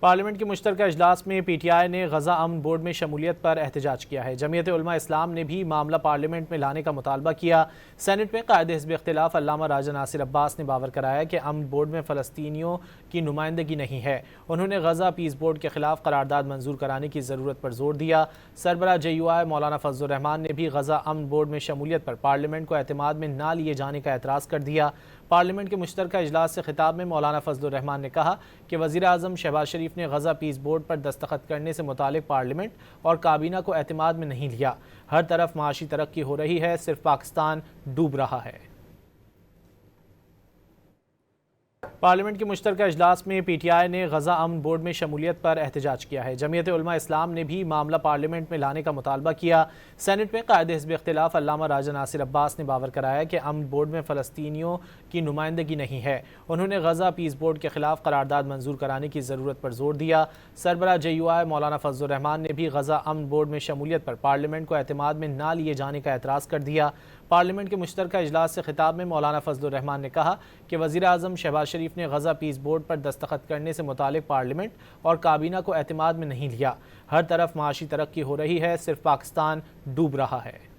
Parliament کے مشترکہ اجلاس میں پی ٹی آئی نے غزہ امن بورڈ میں شمولیت پر احتجاج کیا ہے۔ جمعیت علماء اسلام نے بھی معاملہ پارلیمنٹ میں لانے کا مطالبہ کیا۔ سینٹ میں قائد حزب اختلاف علامہ راجہ ناصر عباس نے باور کرایا کہ امن بورڈ میں فلسطینیوں کی نمائندگی نہیں ہے۔ انہوں نے غزہ پیس بورڈ کے خلاف قرارداد منظور کرانے کی ضرورت پر زور دیا۔ سربراہ جے یو آئی مولانا فضل الرحمان نے بھی غزہ امن بورڈ میں شمولیت پر پارلیمنٹ کو اعتماد میں نہ لیے جانے کا اعتراض کر دیا۔ پارلیمنٹ کے مشترکہ اجلاس سے خطاب میں مولانا فضل الرحمان نے کہا کہ وزیر اعظم شہباز شریف نے غزہ پیس بورڈ پر دستخط کرنے سے متعلق پارلیمنٹ اور کابینہ کو اعتماد میں نہیں لیا۔ ہر طرف معاشی ترقی ہو رہی ہے، صرف پاکستان ڈوب رہا ہے۔ پارلیمنٹ کے مشترکہ اجلاس میں پی ٹی آئی نے غزہ امن بورڈ میں شمولیت پر احتجاج کیا ہے۔ جمعیت علماء اسلام نے بھی معاملہ پارلیمنٹ میں لانے کا مطالبہ کیا۔ سینٹ میں قائد حزب اختلاف علامہ راجہ ناصر عباس نے باور کرایا کہ امن بورڈ میں فلسطینیوں کی نمائندگی نہیں ہے۔ انہوں نے غزہ پیس بورڈ کے خلاف قرارداد منظور کرانے کی ضرورت پر زور دیا۔ سربراہ جے یو آئی مولانا فضل الرحمان نے بھی غزہ امن بورڈ میں شمولیت پر پارلیمنٹ کو اعتماد میں نہ لیے جانے کا اعتراض کر دیا۔ پارلیمنٹ کے مشترکہ اجلاس سے خطاب میں مولانا فضل الرحمان نے کہا کہ وزیر اعظم شہباز شریف نے غزہ پیس بورڈ پر دستخط کرنے سے متعلق پارلیمنٹ اور کابینہ کو اعتماد میں نہیں لیا۔ ہر طرف معاشی ترقی ہو رہی ہے، صرف پاکستان ڈوب رہا ہے۔